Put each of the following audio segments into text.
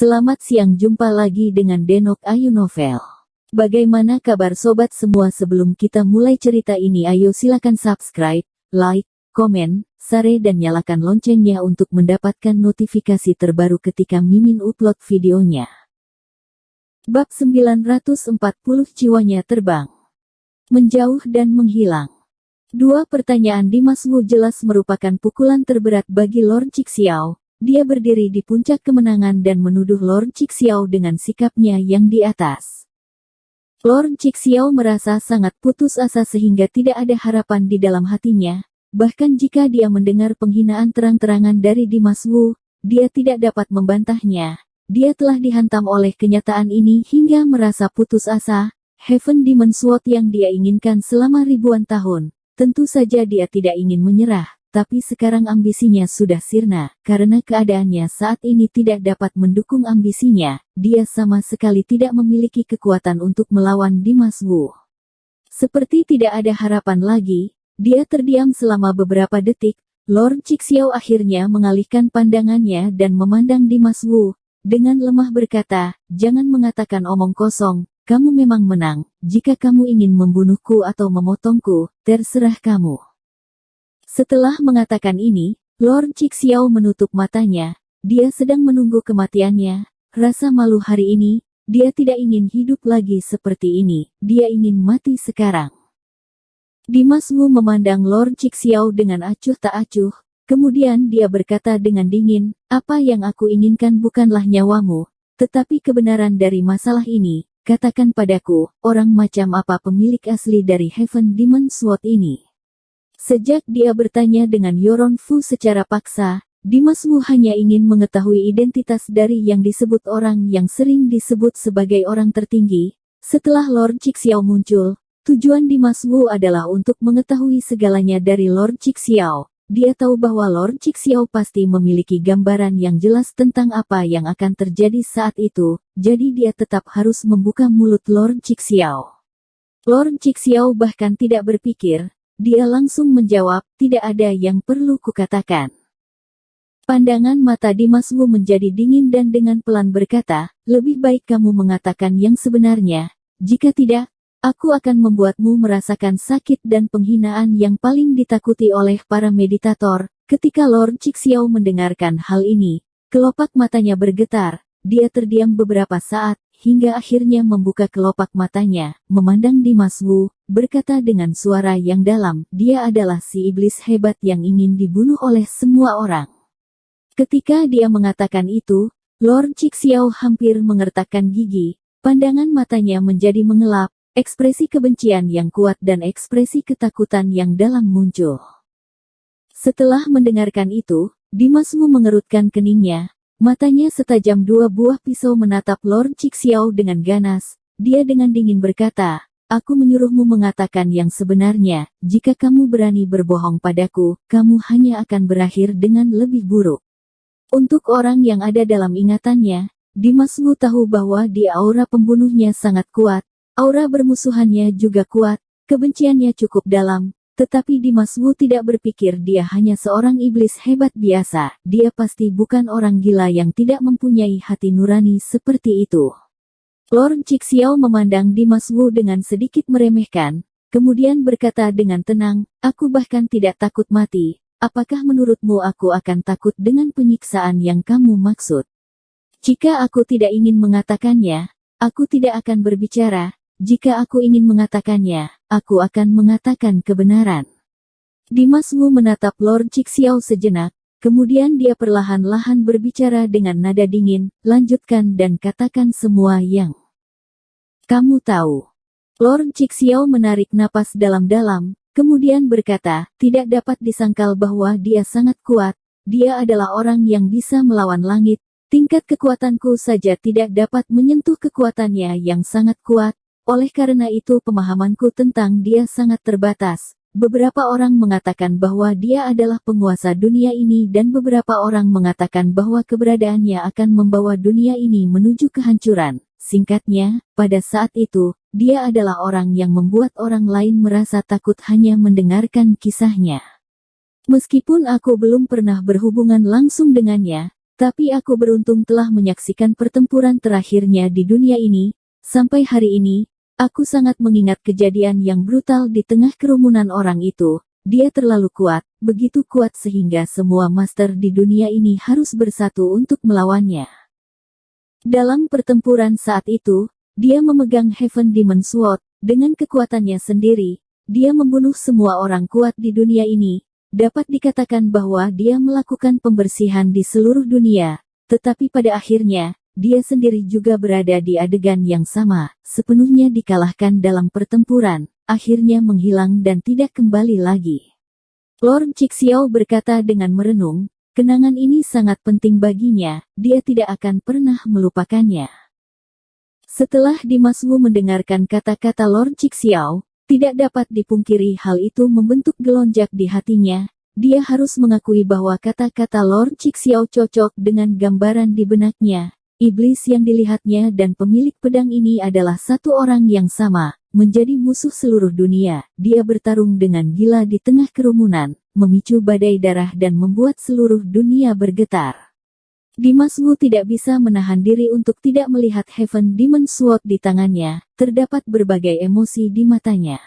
Selamat siang, jumpa lagi dengan Denok Ayu Novel. Bagaimana kabar sobat semua? Sebelum kita mulai cerita ini, ayo silakan subscribe, like, komen, share dan nyalakan loncengnya untuk mendapatkan notifikasi terbaru ketika Mimin upload videonya. Bab 940, jiwanya terbang, menjauh dan menghilang. Dua pertanyaan di Mas Wu jelas merupakan pukulan terberat bagi Lord Cixiao. Dia berdiri di puncak kemenangan dan menuduh Lord Cixiao dengan sikapnya yang di atas. Lord Cixiao merasa sangat putus asa sehingga tidak ada harapan di dalam hatinya. Bahkan jika dia mendengar penghinaan terang-terangan dari Dimas Wu, dia tidak dapat membantahnya. Dia telah dihantam oleh kenyataan ini hingga merasa putus asa. Heaven Demon Sword yang dia inginkan selama ribuan tahun. Tentu saja dia tidak ingin menyerah. Tapi sekarang ambisinya sudah sirna, karena keadaannya saat ini tidak dapat mendukung ambisinya. Dia sama sekali tidak memiliki kekuatan untuk melawan Dimas Wu. Seperti tidak ada harapan lagi, dia terdiam selama beberapa detik. Lord Cixiao akhirnya mengalihkan pandangannya dan memandang Dimas Wu. Dengan lemah berkata, "Jangan mengatakan omong kosong, kamu memang menang. Jika kamu ingin membunuhku atau memotongku, terserah kamu." Setelah mengatakan ini, Lord Cixiao menutup matanya. Dia sedang menunggu kematiannya. Rasa malu hari ini, dia tidak ingin hidup lagi seperti ini. Dia ingin mati sekarang. Dimas Wu memandang Lord Cixiao dengan acuh tak acuh. Kemudian dia berkata dengan dingin, "Apa yang aku inginkan bukanlah nyawamu, tetapi kebenaran dari masalah ini. Katakan padaku, orang macam apa pemilik asli dari Heaven Demon Sword ini?" Sejak dia bertanya dengan Yoron Fu secara paksa, Dimas Wu hanya ingin mengetahui identitas dari yang disebut orang yang sering disebut sebagai orang tertinggi. Setelah Lord Cixiao muncul, tujuan Dimas Wu adalah untuk mengetahui segalanya dari Lord Cixiao. Dia tahu bahwa Lord Cixiao pasti memiliki gambaran yang jelas tentang apa yang akan terjadi saat itu, jadi dia tetap harus membuka mulut Lord Cixiao. Lord Cixiao bahkan tidak berpikir. Dia langsung menjawab, "Tidak ada yang perlu kukatakan." Pandangan mata Dimas Wu menjadi dingin dan dengan pelan berkata, "Lebih baik kamu mengatakan yang sebenarnya. Jika tidak, aku akan membuatmu merasakan sakit dan penghinaan yang paling ditakuti oleh para meditator." Ketika Lord Cixiao mendengarkan hal ini, kelopak matanya bergetar. Dia terdiam beberapa saat, hingga akhirnya membuka kelopak matanya, memandang Dimas Wu, berkata dengan suara yang dalam, "Dia adalah si iblis hebat yang ingin dibunuh oleh semua orang." Ketika dia mengatakan itu, Lord Cixiao hampir mengertakkan gigi, pandangan matanya menjadi mengelap, ekspresi kebencian yang kuat dan ekspresi ketakutan yang dalam muncul. Setelah mendengarkan itu, Dimas Wu mengerutkan keningnya. Matanya setajam dua buah pisau menatap Lord Cixiao dengan ganas. Dia dengan dingin berkata, "Aku menyuruhmu mengatakan yang sebenarnya. Jika kamu berani berbohong padaku, kamu hanya akan berakhir dengan lebih buruk." Untuk orang yang ada dalam ingatannya, Dimas Wu tahu bahwa aura pembunuhnya sangat kuat, aura bermusuhannya juga kuat, kebenciannya cukup dalam. Tetapi Dimas Wu tidak berpikir dia hanya seorang iblis hebat biasa. Dia pasti bukan orang gila yang tidak mempunyai hati nurani seperti itu. Lord Cixiao memandang Dimas Wu dengan sedikit meremehkan, kemudian berkata dengan tenang, "Aku bahkan tidak takut mati. Apakah menurutmu aku akan takut dengan penyiksaan yang kamu maksud? Jika aku tidak ingin mengatakannya, aku tidak akan berbicara. Jika aku ingin mengatakannya, aku akan mengatakan kebenaran." Dimas Wu menatap Lord Cixiao sejenak, kemudian dia perlahan-lahan berbicara dengan nada dingin, "Lanjutkan dan katakan semua yang kamu tahu." Lord Cixiao menarik napas dalam-dalam, kemudian berkata, "Tidak dapat disangkal bahwa dia sangat kuat. Dia adalah orang yang bisa melawan langit. Tingkat kekuatanku saja tidak dapat menyentuh kekuatannya yang sangat kuat. Oleh karena itu pemahamanku tentang dia sangat terbatas. Beberapa orang mengatakan bahwa dia adalah penguasa dunia ini dan beberapa orang mengatakan bahwa keberadaannya akan membawa dunia ini menuju kehancuran. Singkatnya, pada saat itu, dia adalah orang yang membuat orang lain merasa takut hanya mendengarkan kisahnya. Meskipun aku belum pernah berhubungan langsung dengannya, Tapi aku beruntung telah menyaksikan pertempuran terakhirnya di dunia ini. Sampai hari ini, aku sangat mengingat kejadian yang brutal di tengah kerumunan orang itu. Dia terlalu kuat, begitu kuat sehingga semua master di dunia ini harus bersatu untuk melawannya. Dalam pertempuran saat itu, dia memegang Heaven Demon Sword. Dengan kekuatannya sendiri, dia membunuh semua orang kuat di dunia ini. Dapat dikatakan bahwa dia melakukan pembersihan di seluruh dunia, tetapi pada akhirnya, dia sendiri juga berada di adegan yang sama, sepenuhnya dikalahkan dalam pertempuran, akhirnya menghilang dan tidak kembali lagi. Lord Cixiao berkata dengan merenung, kenangan ini sangat penting baginya, dia tidak akan pernah melupakannya. Setelah Dimas Wu mendengarkan kata-kata Lord Cixiao, tidak dapat dipungkiri hal itu membentuk gelonjak di hatinya. Dia harus mengakui bahwa kata-kata Lord Cixiao cocok dengan gambaran di benaknya. Iblis yang dilihatnya dan pemilik pedang ini adalah satu orang yang sama, menjadi musuh seluruh dunia. Dia bertarung dengan gila di tengah kerumunan, memicu badai darah dan membuat seluruh dunia bergetar. Dimas Wu tidak bisa menahan diri untuk tidak melihat Heaven Demon Sword di tangannya, terdapat berbagai emosi di matanya.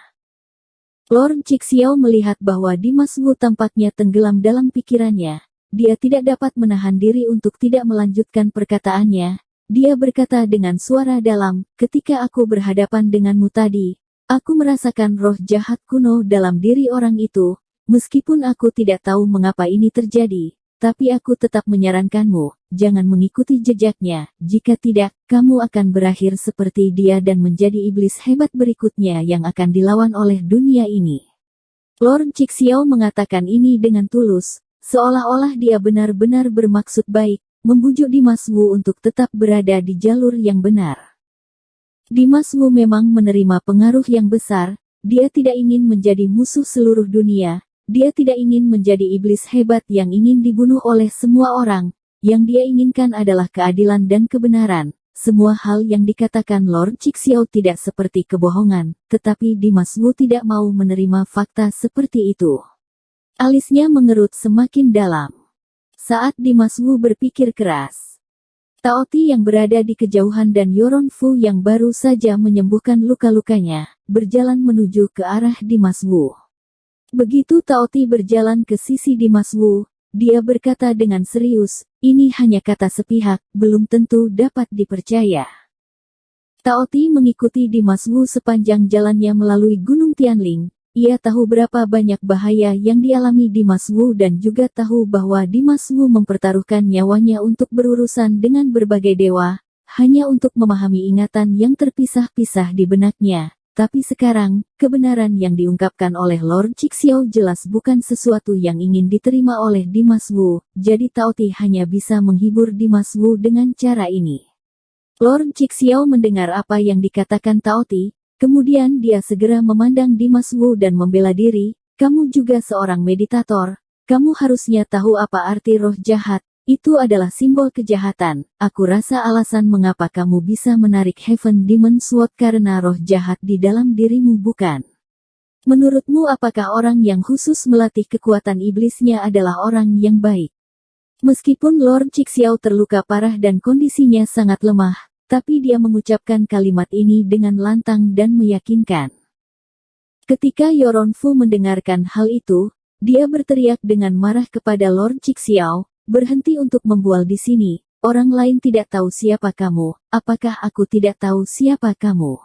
Lord Cixiao melihat bahwa Dimas Wu tampaknya tenggelam dalam pikirannya. Dia tidak dapat menahan diri untuk tidak melanjutkan perkataannya. Dia berkata dengan suara dalam, ketika aku berhadapan denganmu tadi, aku merasakan roh jahat kuno dalam diri orang itu. Meskipun aku tidak tahu mengapa ini terjadi, tapi aku tetap menyarankanmu, jangan mengikuti jejaknya, jika tidak, kamu akan berakhir seperti dia dan menjadi iblis hebat berikutnya yang akan dilawan oleh dunia ini. Lord Cixiao mengatakan ini dengan tulus, seolah-olah dia benar-benar bermaksud baik, membujuk Dimas Wu untuk tetap berada di jalur yang benar. Dimas Wu memang menerima pengaruh yang besar, dia tidak ingin menjadi musuh seluruh dunia. Dia tidak ingin menjadi iblis hebat yang ingin dibunuh oleh semua orang. Yang dia inginkan adalah keadilan dan kebenaran. Semua hal yang dikatakan Lord Cixiao tidak seperti kebohongan, tetapi Dimas Wu tidak mau menerima fakta seperti itu. Alisnya mengerut semakin dalam. Saat Dimas Wu berpikir keras, Tao Ti yang berada di kejauhan dan Yoron Fu yang baru saja menyembuhkan luka-lukanya, berjalan menuju ke arah Dimas Wu. Begitu Tao Ti berjalan ke sisi Dimas Wu, dia berkata dengan serius, ini hanya kata sepihak, belum tentu dapat dipercaya. Tao Ti mengikuti Dimas Wu sepanjang jalannya melalui Gunung Tianling. Ia tahu berapa banyak bahaya yang dialami Dimas Wu dan juga tahu bahwa Dimas Wu mempertaruhkan nyawanya untuk berurusan dengan berbagai dewa, hanya untuk memahami ingatan yang terpisah-pisah di benaknya. Tapi sekarang, kebenaran yang diungkapkan oleh Lord Cixiao jelas bukan sesuatu yang ingin diterima oleh Dimas Wu, jadi Tao Ti hanya bisa menghibur Dimas Wu dengan cara ini. Lord Cixiao mendengar apa yang dikatakan Tao Ti, kemudian dia segera memandang Dimas Wu dan membela diri, kamu juga seorang meditator, kamu harusnya tahu apa arti roh jahat. Itu adalah simbol kejahatan. Aku rasa alasan mengapa kamu bisa menarik Heaven Demon Sword karena roh jahat di dalam dirimu bukan. Menurutmu apakah orang yang khusus melatih kekuatan iblisnya adalah orang yang baik? Meskipun Lord Cixiao terluka parah dan kondisinya sangat lemah, tapi dia mengucapkan kalimat ini dengan lantang dan meyakinkan. Ketika Yoron Fu mendengarkan hal itu, dia berteriak dengan marah kepada Lord Cixiao, berhenti untuk membual di sini, orang lain tidak tahu siapa kamu, apakah aku tidak tahu siapa kamu?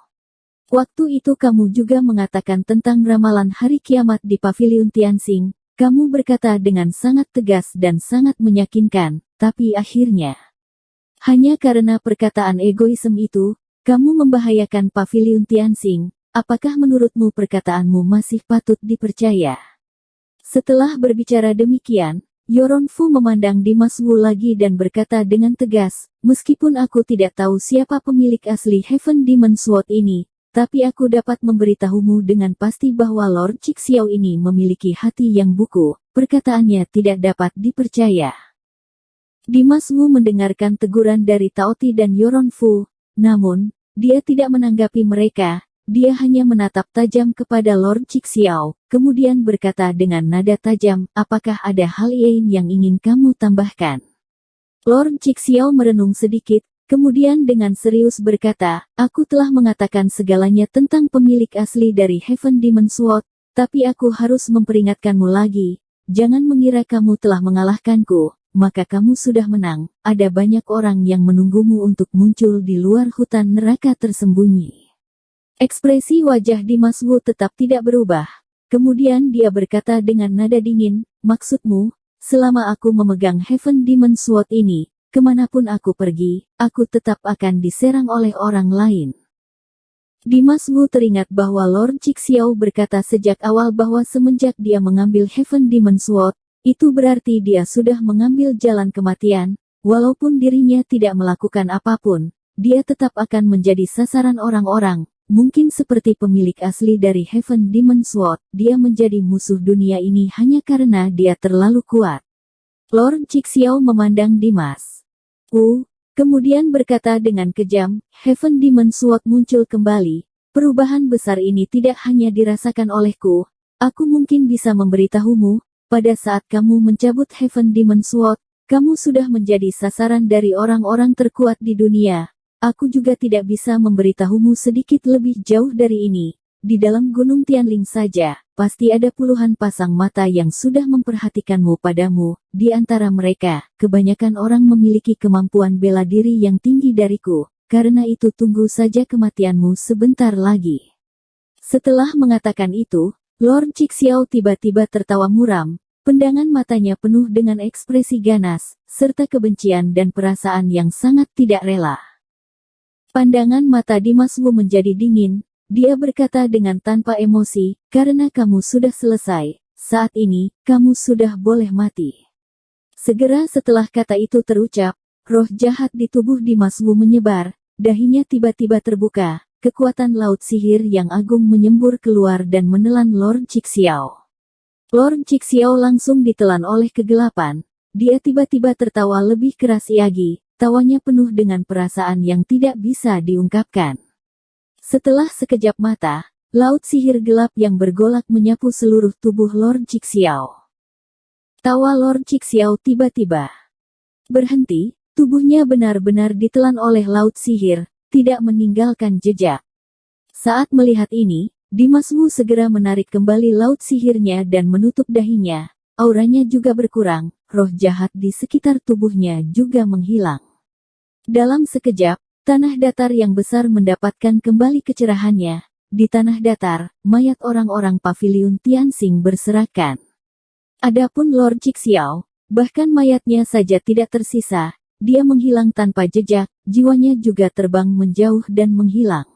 Waktu itu kamu juga mengatakan tentang ramalan hari kiamat di Pavilion Tianxing, kamu berkata dengan sangat tegas dan sangat meyakinkan, tapi akhirnya, hanya karena perkataan egoisme itu, kamu membahayakan Pavilion Tianxing, apakah menurutmu perkataanmu masih patut dipercaya? Setelah berbicara demikian, Yoron Fu memandang Dimas Wu lagi dan berkata dengan tegas, meskipun aku tidak tahu siapa pemilik asli Heaven Demon Sword ini, tapi aku dapat memberitahumu dengan pasti bahwa Lord Cixiao ini memiliki hati yang buku, perkataannya tidak dapat dipercaya. Dimas Wu mendengarkan teguran dari Tao Ti dan Yoron Fu, namun, dia tidak menanggapi mereka. Dia hanya menatap tajam kepada Lord Cixiao, kemudian berkata dengan nada tajam, apakah ada hal lain yang ingin kamu tambahkan? Lord Cixiao merenung sedikit, kemudian dengan serius berkata, aku telah mengatakan segalanya tentang pemilik asli dari Heaven Demon Sword, tapi aku harus memperingatkanmu lagi, jangan mengira kamu telah mengalahkanku, maka kamu sudah menang, ada banyak orang yang menunggumu untuk muncul di luar hutan neraka tersembunyi. Ekspresi wajah Dimas Wu tetap tidak berubah. Kemudian dia berkata dengan nada dingin, maksudmu, selama aku memegang Heaven Demon Sword ini, kemanapun aku pergi, aku tetap akan diserang oleh orang lain. Dimas Wu teringat bahwa Lord Cixiao berkata sejak awal bahwa semenjak dia mengambil Heaven Demon Sword, itu berarti dia sudah mengambil jalan kematian, walaupun dirinya tidak melakukan apapun, dia tetap akan menjadi sasaran orang-orang. Mungkin seperti pemilik asli dari Heaven Demon Sword, dia menjadi musuh dunia ini hanya karena dia terlalu kuat. Lord Cixiao memandang Dimas Wu, kemudian berkata dengan kejam, Heaven Demon Sword muncul kembali. Perubahan besar ini tidak hanya dirasakan olehku, aku mungkin bisa memberitahumu, pada saat kamu mencabut Heaven Demon Sword, kamu sudah menjadi sasaran dari orang-orang terkuat di dunia. Aku juga tidak bisa memberitahumu sedikit lebih jauh dari ini. Di dalam Gunung Tianling saja, pasti ada puluhan pasang mata yang sudah memperhatikanmu padamu. Di antara mereka, kebanyakan orang memiliki kemampuan bela diri yang tinggi dariku. Karena itu tunggu saja kematianmu sebentar lagi. Setelah mengatakan itu, Lord Cixiao tiba-tiba tertawa muram. Pandangan matanya penuh dengan ekspresi ganas, serta kebencian dan perasaan yang sangat tidak rela. Pandangan mata Dimas Wu menjadi dingin, dia berkata dengan tanpa emosi, karena kamu sudah selesai, saat ini, kamu sudah boleh mati. Segera setelah kata itu terucap, roh jahat di tubuh Dimas Wu menyebar, dahinya tiba-tiba terbuka, kekuatan laut sihir yang agung menyembur keluar dan menelan Lord Cixiao. Lord Cixiao langsung ditelan oleh kegelapan, dia tiba-tiba tertawa lebih keras lagi. Tawanya penuh dengan perasaan yang tidak bisa diungkapkan. Setelah sekejap mata, laut sihir gelap yang bergolak menyapu seluruh tubuh Lord Cixiao. Tawa Lord Cixiao tiba-tiba berhenti, tubuhnya benar-benar ditelan oleh laut sihir, tidak meninggalkan jejak. Saat melihat ini, Dimas Wu segera menarik kembali laut sihirnya dan menutup dahinya, auranya juga berkurang, roh jahat di sekitar tubuhnya juga menghilang. Dalam sekejap, tanah datar yang besar mendapatkan kembali kecerahannya. Di tanah datar, mayat orang-orang paviliun Tianxing berserakan. Adapun Lord Cixiao, bahkan mayatnya saja tidak tersisa, dia menghilang tanpa jejak, jiwanya juga terbang menjauh dan menghilang.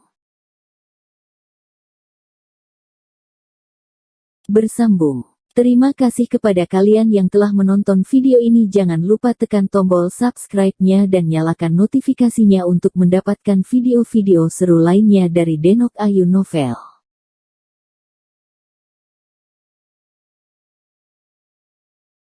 Bersambung. Terima kasih kepada kalian yang telah menonton video ini. Jangan lupa tekan tombol subscribe-nya dan nyalakan notifikasinya untuk mendapatkan video-video seru lainnya dari Denok Ayu Novel.